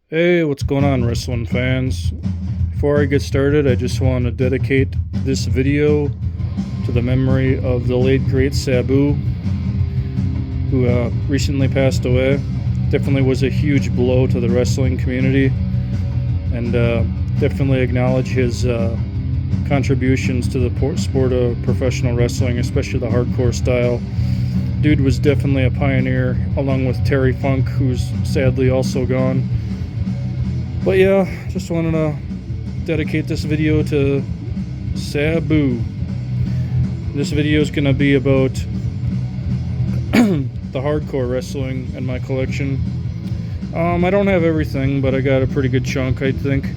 Hey, what's going on, wrestling fans? Before I get started, I just want to dedicate this video to the memory of the late great Sabu, who recently passed away. Definitely was a huge blow to the wrestling community, and definitely acknowledge his contributions to the sport of professional wrestling, especially the hardcore style. Dude was definitely a pioneer, along with Terry Funk, who's sadly also gone. But yeah, just wanted to dedicate this video to Sabu. This video is going to be about the hardcore wrestling in my collection. I don't have everything, but I got a pretty good chunk, I think.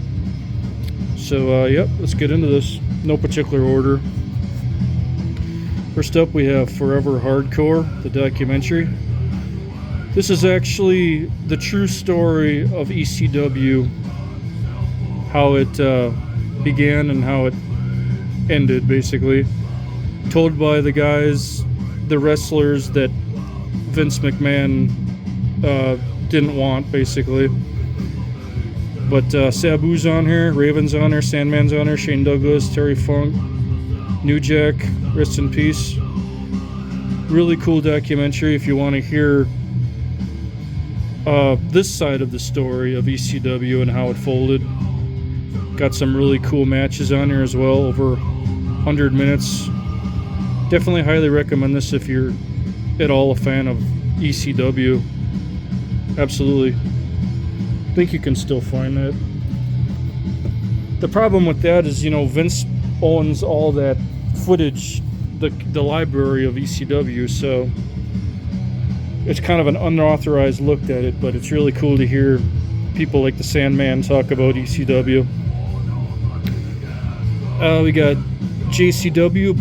So, yep, let's get into this. No particular order. First up, we have Forever Hardcore, the documentary. This is actually the true story of ECW, how it began and how it ended, basically. Told by the guys, the wrestlers that Vince McMahon didn't want, basically. But Sabu's on here, Raven's on here, Sandman's on here, Shane Douglas, Terry Funk, New Jack, rest in peace. Really cool documentary if you want to hear this side of the story of ECW and how it folded. Got some really cool matches on here as well, over 100 minutes. Definitely highly recommend this if you're at all a fan of ECW. Absolutely. I think you can still find that. The problem with that is, Vince owns all that footage, the library of ECW, so it's kind of an unauthorized look at it, but it's really cool to hear people like the Sandman talk about ECW. We got JCW,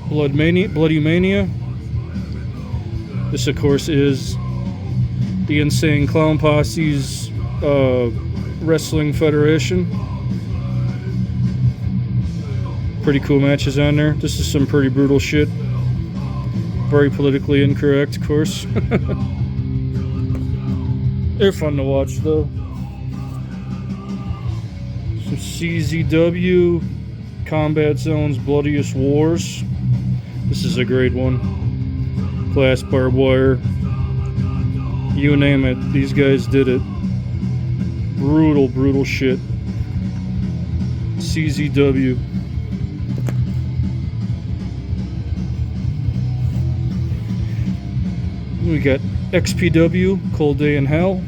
Bloody Mania. This, of course, is the Insane Clown Posse's wrestling federation. Pretty cool matches on there. This is some pretty brutal shit. Very politically incorrect, of course. They're fun to watch, though. Some CZW, Combat Zone's Bloodiest Wars. This is a great one. Glass barbed wire. You name it, these guys did it. Brutal, brutal shit. CZW. We got XPW, Cold Day in Hell.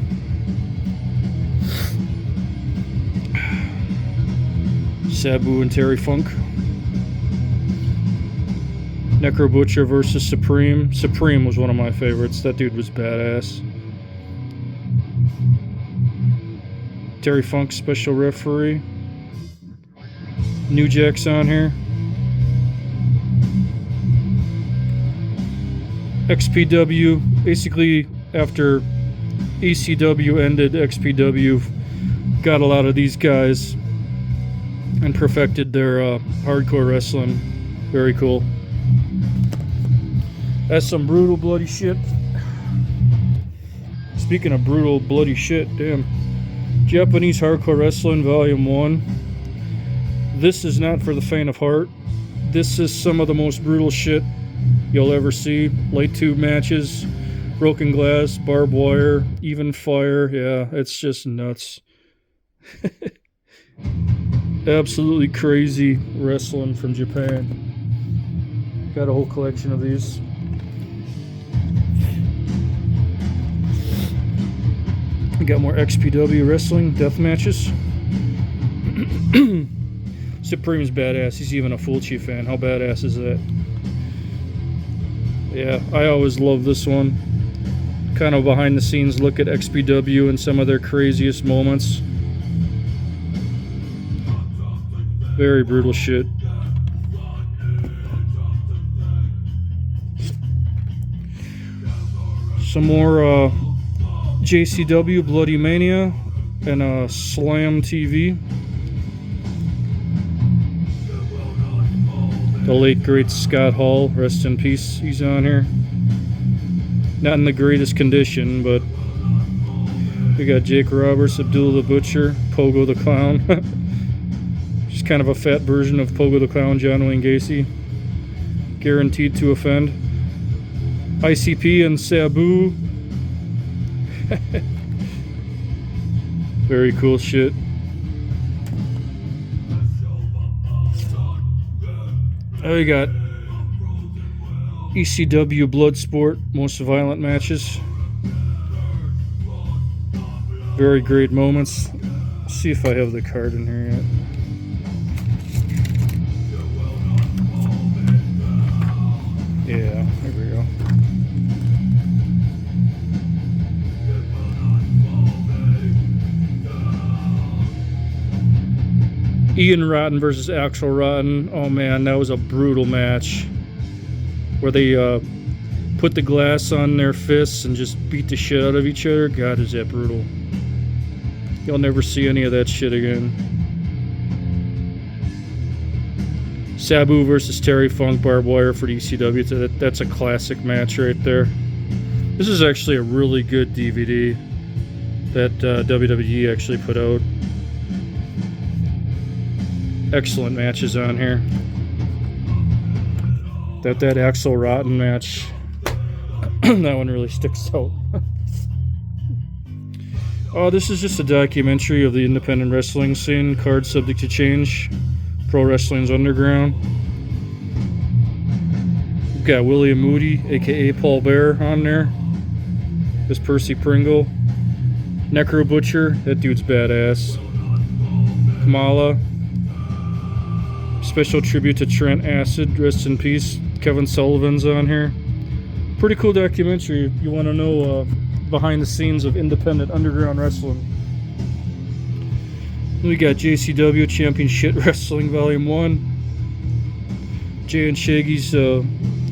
Sabu and Terry Funk. Necro Butcher versus Supreme. Supreme was one of my favorites. That dude was badass. Terry Funk, special referee. New Jack's on here. XPW, basically after ECW ended, XPW got a lot of these guys and perfected their hardcore wrestling. Very cool. That's some brutal, bloody shit. Speaking of brutal, bloody shit, damn. Japanese Hardcore Wrestling Volume 1. This is not for the faint of heart. This is some of the most brutal shit you'll ever see. Light tube matches, broken glass, barbed wire, even fire. Yeah, it's just nuts. Absolutely crazy wrestling from Japan. Got a whole collection of these. We got more XPW wrestling death matches. Supreme's badass. He's even a Fulci fan. How badass is that? Yeah, I always love this one. Kind of behind the scenes look at XPW and some of their craziest moments. Very brutal shit. Some more JCW, Bloody Mania, and Slam TV. The late great Scott Hall, rest in peace, he's on here. Not in the greatest condition, but We got Jake Roberts, Abdullah the Butcher, Pogo the Clown. Just kind of a fat version of Pogo the Clown, John Wayne Gacy. Guaranteed to offend. ICP and Sabu. Very cool shit. Oh, we got ECW Bloodsport, most violent matches. Very great moments. Let's see if I have the card in here yet. Yeah, there we go. Ian Rotten versus Axel Rotten. Oh man, that was a brutal match. Where they put the glass on their fists and just beat the shit out of each other. God, is that brutal. You'll never see any of that shit again. Sabu versus Terry Funk Barbed Wire for the ECW. That's a classic match right there. This is actually a really good DVD that WWE actually put out. Excellent matches on here. That Axel Rotten match, that one really sticks out. Oh, this is just a documentary of the independent wrestling scene, card subject to change. Pro Wrestling's Underground. We've got William Moody, aka Paul Bear, on there. This Percy Pringle. Necro Butcher, that dude's badass. Kamala. Special tribute to Trent Acid, rest in peace. Kevin Sullivan's on here. Pretty cool documentary. You want to know behind the scenes of independent underground wrestling. We got JCW Championship Wrestling Volume 1. Jay and Shaggy's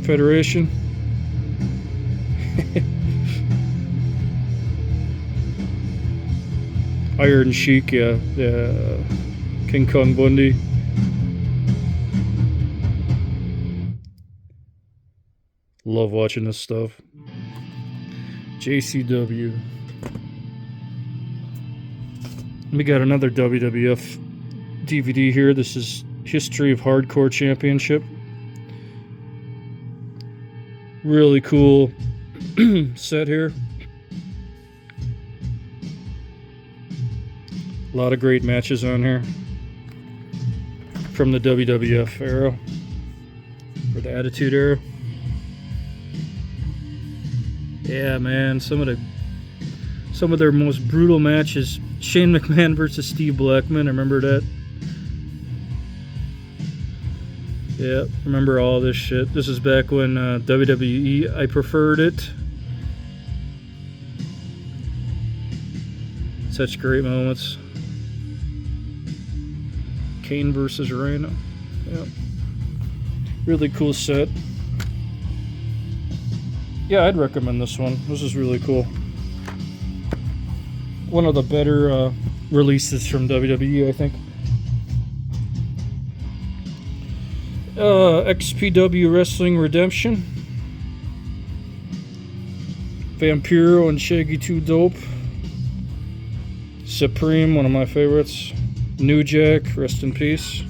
Federation. Iron Sheik, yeah. King Kong Bundy. Love watching this stuff. JCW. We got another WWF DVD here. This is History of Hardcore Championship. Really cool set here. A lot of great matches on here from the WWF era, or the Attitude Era. Yeah, man, some of their most brutal matches. Shane McMahon versus Steve Blackman, I remember that. Yeah, remember all this shit. This is back when WWE, I preferred it. Such great moments. Kane versus Rhino. Yeah. Really cool set. Yeah, I'd recommend this one. This is really cool. One of the better releases from WWE, I think. XPW Wrestling Redemption. Vampiro and Shaggy 2 Dope. Supreme, one of my favorites. New Jack, rest in peace.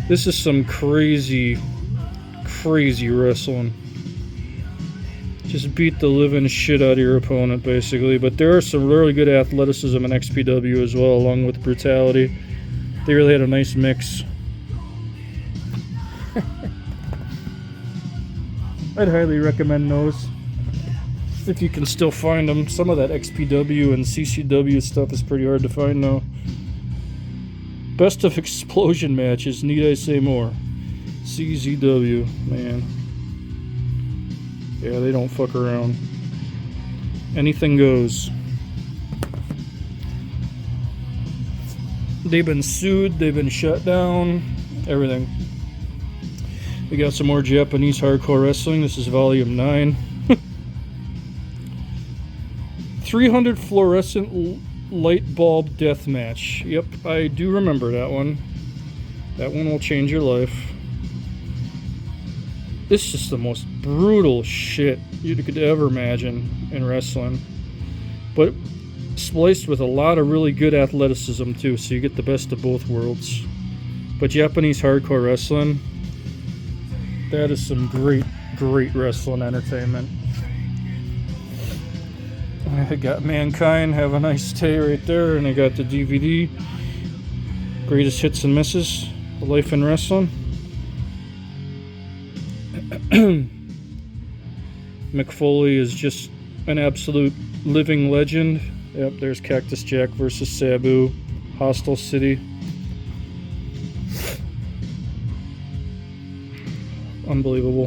This is some crazy wrestling. Just beat the living shit out of your opponent, basically. But there are some really good athleticism in XPW as well, along with brutality. They really had a nice mix. I'd highly recommend those if you can still find them. Some of that XPW and CCW stuff is pretty hard to find now. Best of Explosion matches, need I say more? CZW, man. Yeah, they don't fuck around. Anything goes. They've been sued, they've been shut down, everything. We got some more Japanese hardcore wrestling. This is volume 9. 300 fluorescent light bulb death match. Yep, I do remember that one. That one will change your life. This is just the most brutal shit you could ever imagine in wrestling. but spliced with a lot of really good athleticism too, so you get the best of both worlds. But Japanese hardcore wrestling, that is some great wrestling entertainment. I got Mankind, Have a Nice Day right there, and I got the DVD, Greatest Hits and Misses, Life in Wrestling. Mick Foley is just an absolute living legend. Yep, there's Cactus Jack versus Sabu, Hostile City. Unbelievable.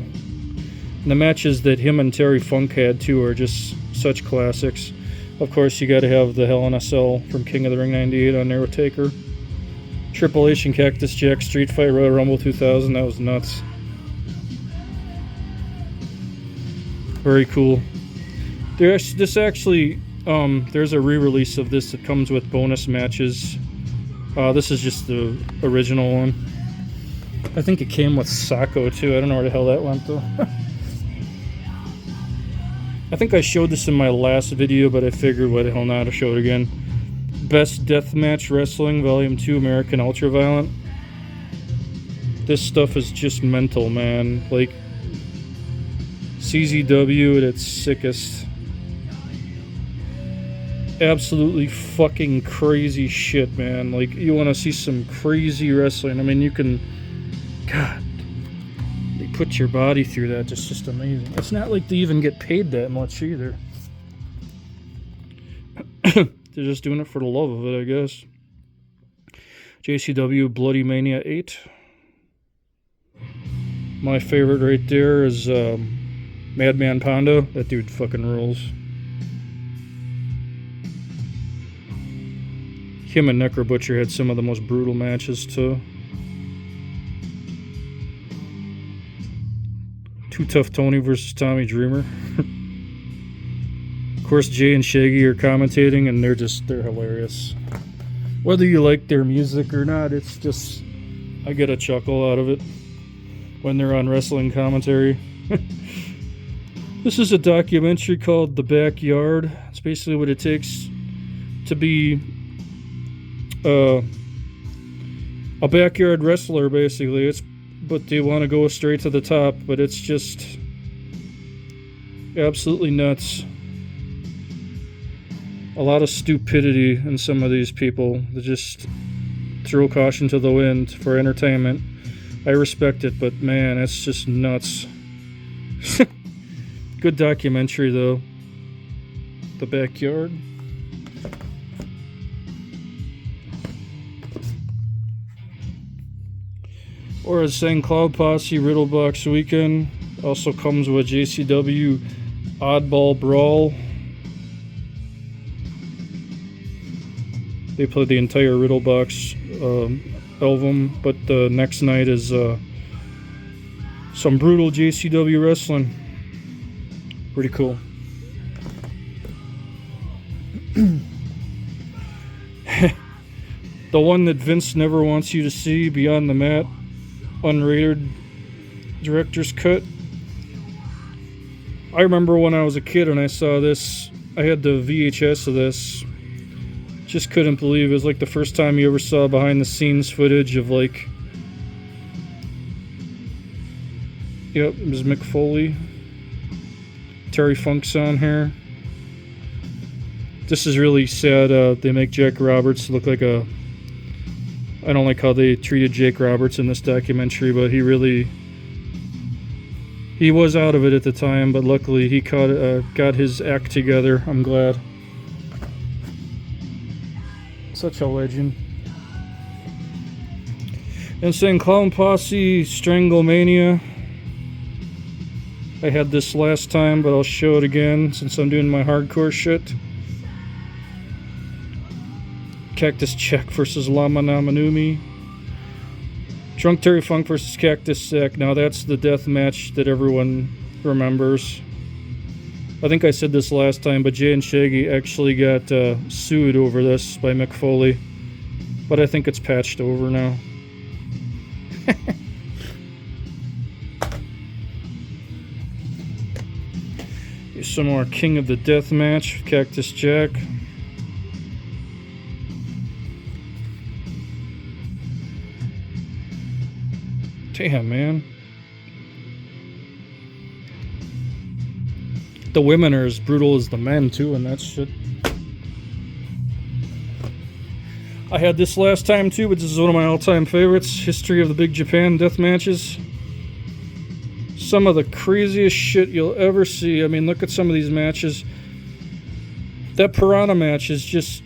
And the matches that him and Terry Funk had too are just such classics. Of course, you got to have the Hell in a Cell from King of the Ring '98 on there with Taker. Triple H and Cactus Jack Street Fight Royal Rumble 2000. That was nuts. Very cool. There's this actually. There's a re-release of this that comes with bonus matches. This is just the original one. I think it came with Sacco too. I don't know where the hell that went though. I think I showed this in my last video, but I figured why the hell not to show it again. Best Deathmatch Wrestling Volume 2 American Ultraviolent. This stuff is just mental, man. Like CZW at its sickest. Absolutely fucking crazy shit, man. Like, you want to see some crazy wrestling. I mean, you can... God, they put your body through that. It's just amazing. It's not like they even get paid that much either. They're just doing it for the love of it, I guess. JCW Bloody Mania 8. My favorite right there is Madman Pondo. That dude fucking rules. Him and Necro Butcher had some of the most brutal matches too. Too Tough Tony versus Tommy Dreamer. Of course, Jay and Shaggy are commentating, and they're hilarious. Whether you like their music or not, it's just, I get a chuckle out of it when they're on wrestling commentary. This is a documentary called The Backyard. It's basically what it takes to be a backyard wrestler, basically. But they want to go straight to the top, but it's just absolutely nuts. A lot of stupidity in some of these people. They just throw caution to the wind for entertainment. I respect it, but man, it's just nuts. Good documentary, though. The Backyard. Or as saying, Cloud Posse Riddlebox Weekend also comes with JCW Oddball Brawl. They play the entire Riddlebox album, but the next night is some brutal JCW wrestling. Pretty cool. The one that Vince never wants you to see, Beyond the Mat. Unrated director's cut. I remember when I was a kid and I saw this, I had the VHS of this. Just couldn't believe it was like the first time you ever saw behind the scenes footage of like, yep, it was Mick Foley. Terry Funk's on here. This is really sad. They make Jack Roberts look like a... I don't like how they treated Jake Roberts in this documentary, but he was out of it at the time, but luckily he got his act together. I'm glad. Such a legend. Insane Clown Posse Stranglemania. I had this last time, but I'll show it again since I'm doing my hardcore shit. Cactus Jack versus Lama Namanumi. Drunk Terry Funk versus Cactus Jack. Now that's the death match that everyone remembers. I think I said this last time, but Jay and Shaggy actually got sued over this by Mick Foley. But I think it's patched over now. some more King of the Death Match, Cactus Jack. Damn, man. The women are as brutal as the men, too, and that shit. I had this last time, too, but this is one of my all-time favorites. History of the Big Japan Death Matches. Some of the craziest shit you'll ever see. I mean, look at some of these matches. That Piranha match is just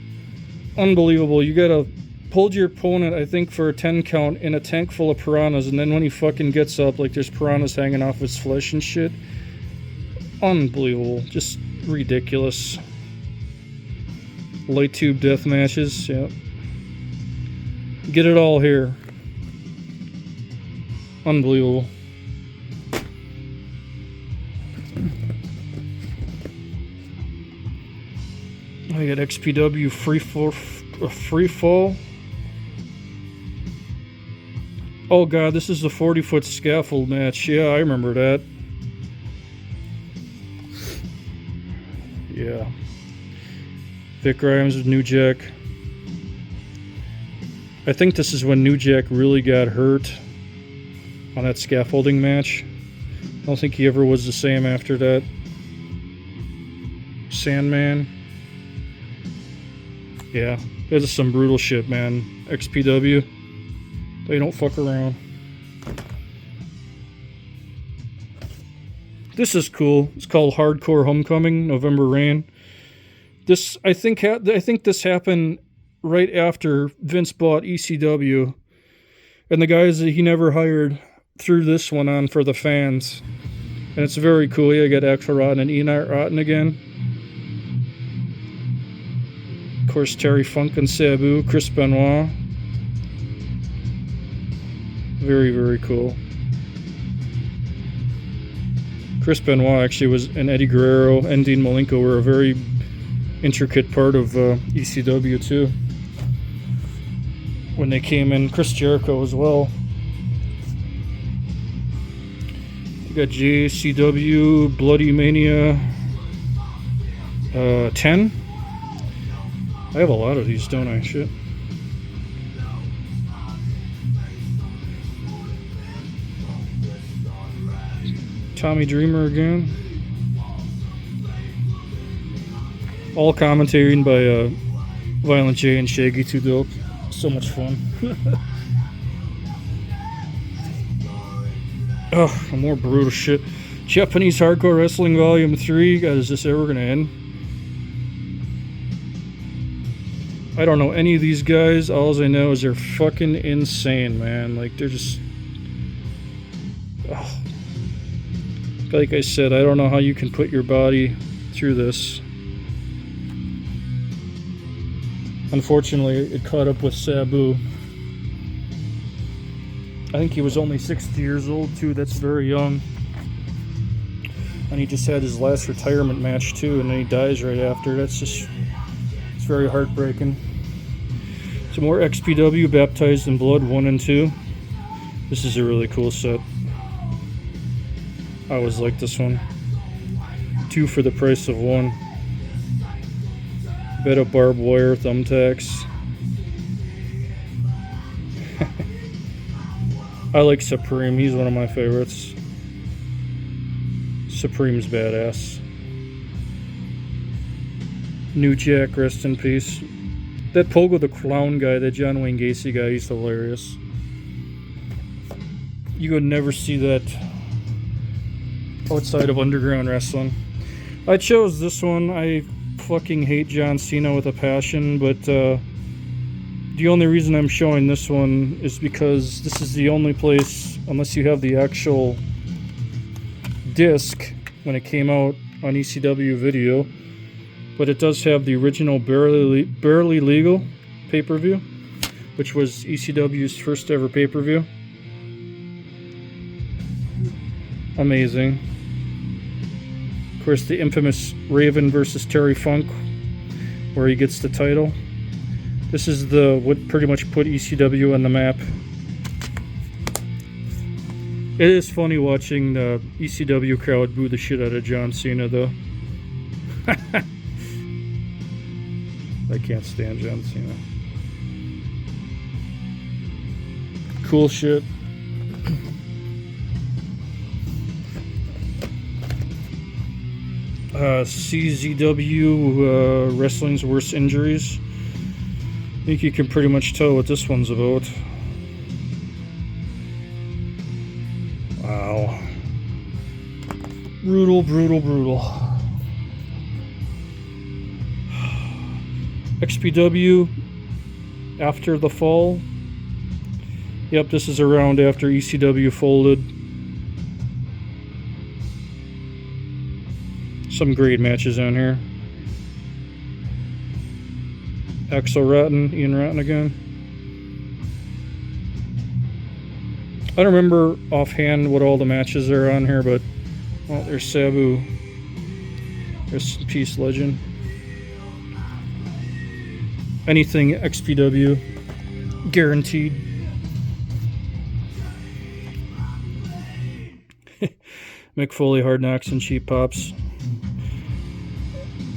unbelievable. You gotta hold your opponent, I think, for a 10 count in a tank full of piranhas, and then when he fucking gets up, like there's piranhas hanging off his flesh and shit. Unbelievable. Just ridiculous. Light tube death matches, yeah. Get it all here. Unbelievable. I got XPW free fall. Oh god, this is the 40-foot scaffold match. Yeah, I remember that. Yeah. Vic Grimes with New Jack. I think this is when New Jack really got hurt on that scaffolding match. I don't think he ever was the same after that. Sandman. Yeah, this is some brutal shit, man. XPW. They don't fuck around. This is cool. It's called Hardcore Homecoming, November Rain. This, I think this happened right after Vince bought ECW, and the guys that he never hired threw this one on for the fans, and it's very cool. Yeah, I got Axel Rotten and Enoch Rotten again. Of course, Terry Funk and Sabu, Chris Benoit. Very, very cool. Chris Benoit actually was, and Eddie Guerrero and Dean Malenko were a very intricate part of ECW too. When they came in, Chris Jericho as well. You got JCW, Bloody Mania 10. I have a lot of these, don't I? Shit. Tommy Dreamer again. All commentating by Violent J and Shaggy 2 Dope. So much fun. Oh, more brutal shit. Japanese Hardcore Wrestling Volume 3. God, is this ever gonna end? I don't know any of these guys. All I know is they're fucking insane, man. Like, they're just... Oh. Like I said, I don't know how you can put your body through this. Unfortunately, it caught up with Sabu. I think he was only 60 years old, too. That's very young. And he just had his last retirement match, too, and then he dies right after. That's just... It's very heartbreaking. Some more XPW, Baptized in Blood 1 and 2. This is a really cool set. I always like this one. 2 for the price of 1. Bit of barbed wire, thumbtacks. I like Supreme. He's one of my favorites. Supreme's badass. New Jack, rest in peace. That Pogo the Clown guy, that John Wayne Gacy guy, he's hilarious. You would never see that outside of underground wrestling. I chose this one. I fucking hate John Cena with a passion, but the only reason I'm showing this one is because this is the only place, unless you have the actual disc when it came out on ECW video, but it does have the original Barely Legal pay-per-view, which was ECW's first ever pay-per-view. Amazing. Of course, the infamous Raven versus Terry Funk, where he gets the title. This is what pretty much put ECW on the map. It is funny watching the ECW crowd boo the shit out of John Cena, though. I can't stand John Cena. Cool shit. CZW, Wrestling's Worst Injuries. I think you can pretty much tell what this one's about. Wow. Brutal, brutal, brutal. XPW, After the Fall. Yep, this is around after ECW folded. Some great matches on here. Axel Rotten, Ian Rotten again. I don't remember offhand what all the matches are on here, but well, there's Sabu. There's Peace Legend. Anything XPW, guaranteed. Mick Foley, Hard Knocks, and Cheap Pops.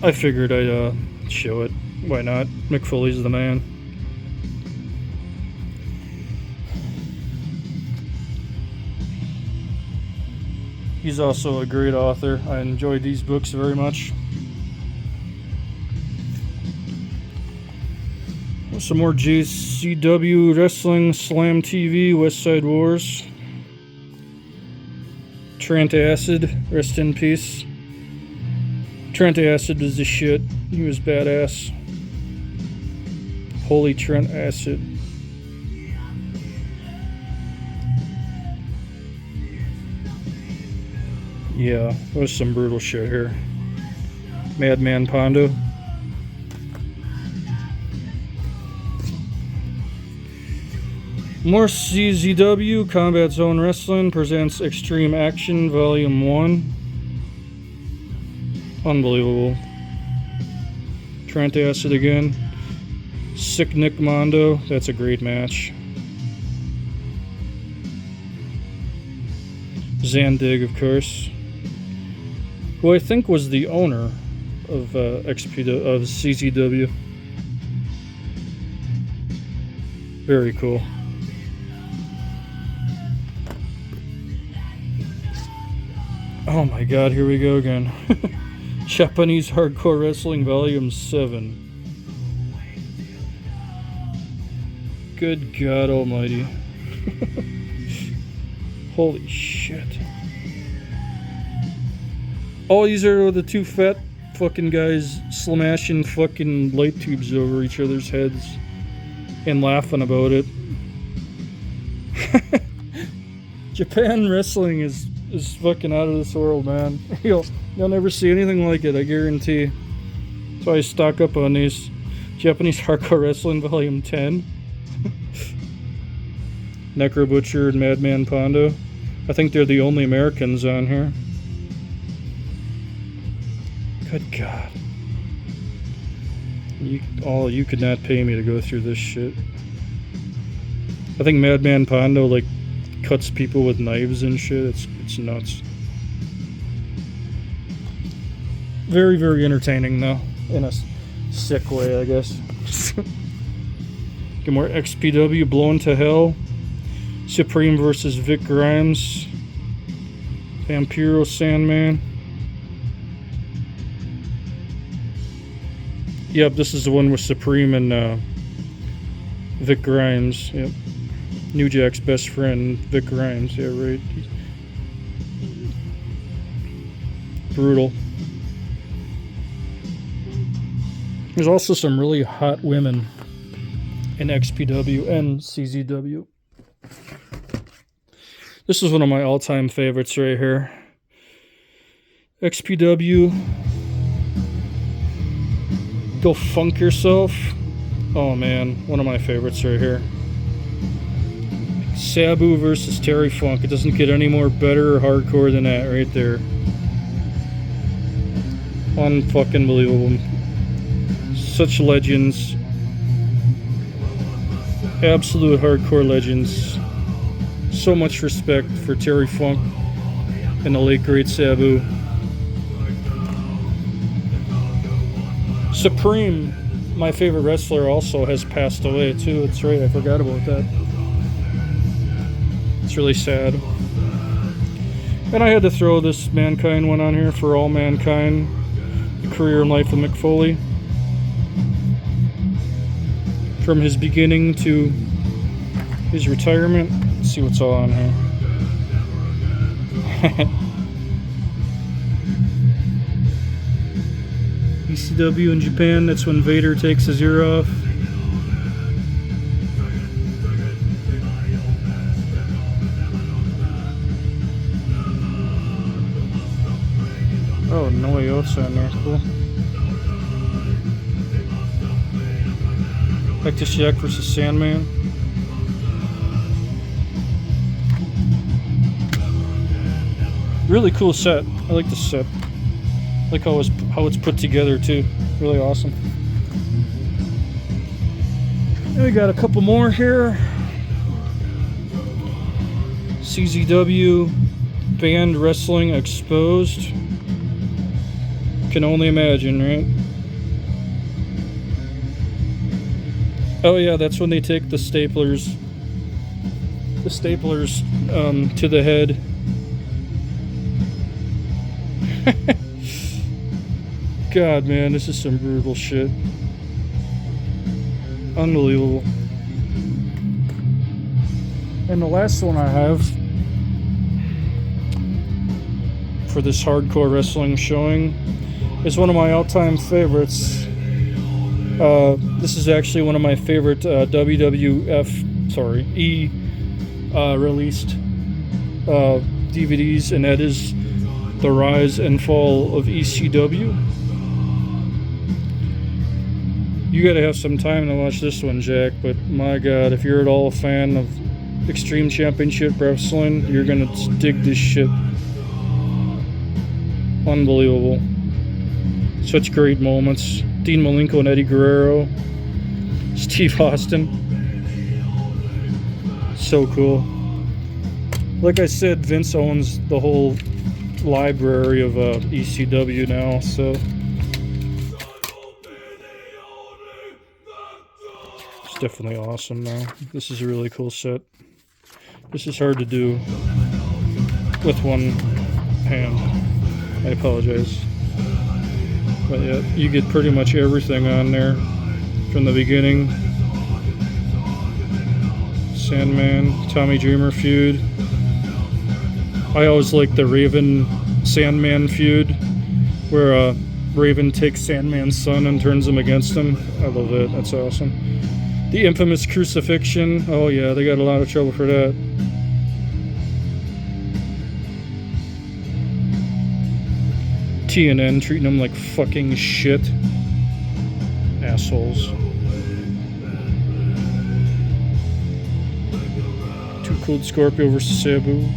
I figured I'd show it. Why not? Mick Foley's the man. He's also a great author. I enjoyed these books very much. Some more JCW Wrestling, Slam TV, West Side Wars. Trent Acid, rest in peace. Trent Acid was the shit. He was badass. Holy Trent Acid. Yeah, there's some brutal shit here. Madman Pondo. More CZW, Combat Zone Wrestling presents Extreme Action Volume 1. Unbelievable. Trent Acid again. Sick Nick Mondo, that's a great match. Zandig, of course, who I think was the owner of CZW. Very cool. Oh my god, here we go again. Japanese Hardcore Wrestling Volume 7. Good God almighty. Holy shit. Oh, these are the two fat fucking guys smashing fucking light tubes over each other's heads and laughing about it. Japan wrestling is fucking out of this world, man. You'll never see anything like it, I guarantee. So I stock up on these. Japanese Hardcore Wrestling Volume 10. Necro Butcher and Madman Pondo. I think they're the only Americans on here. Good God. You could not pay me to go through this shit. I think Madman Pondo like cuts people with knives and shit. It's nuts. Very, very entertaining though, in a sick way, I guess. Get more XPW, Blown to Hell. Supreme versus Vic Grimes. Vampiro Sandman. Yep, this is the one with Supreme and Vic Grimes. Yep. New Jack's best friend, Vic Grimes. Yeah, right. Brutal. There's also some really hot women in XPW and CZW. This is one of my all-time favorites right here. XPW. Go Funk Yourself. Oh man, one of my favorites right here. Sabu versus Terry Funk. It doesn't get any more better or hardcore than that right there. Unfucking believable. Such legends. Absolute hardcore legends. So much respect for Terry Funk and the late great Sabu. Supreme, my favorite wrestler, also has passed away too. That's right, I forgot about that. It's really sad. And I had to throw this Mankind one on here for all Mankind. The career and life of Mick Foley. From his beginning to his retirement. Let's see what's all on here. ECW in Japan, that's when Vader takes his ear off. Oh, no Yotza in there, cool. Hector Shack versus Sandman. Really cool set. I like this set. I like how it's put together too. Really awesome. And we got a couple more here. CZW Banned Wrestling Exposed. Can only imagine, right? Oh yeah, that's when they take the staplers to the head. God, man, this is some brutal shit. Unbelievable. And the last one I have for this hardcore wrestling showing is one of my all-time favorites. This is actually one of my favorite E released DVDs, and that is The Rise and Fall of ECW. You gotta have some time to watch this one, Jack, but my god, if you're at all a fan of Extreme Championship Wrestling, you're gonna dig this shit. Unbelievable. Such great moments. Dean Malenko and Eddie Guerrero. Steve Austin. So cool. Like I said, Vince owns the whole library of ECW now, so it's definitely awesome now. This is a really cool set. This is hard to do with one hand. I apologize. But yeah, you get pretty much everything on there from the beginning. Sandman, Tommy Dreamer feud. I always like the Raven Sandman feud, where Raven takes Sandman's son and turns him against him. I love it. That's awesome. The infamous crucifixion. Oh yeah, they got a lot of trouble for that. TNN treating them like fucking shit. Assholes. Too Cold Scorpio versus Sabu.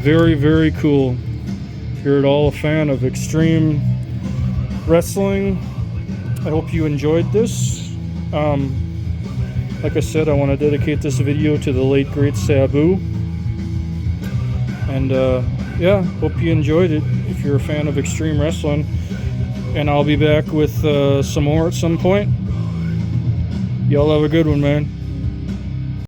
Very, very cool. If you're at all a fan of extreme wrestling, I hope you enjoyed this. Like I said, I want to dedicate this video to the late great Sabu. And yeah, hope you enjoyed it if you're a fan of extreme wrestling. And I'll be back with some more at some point. Y'all have a good one, man.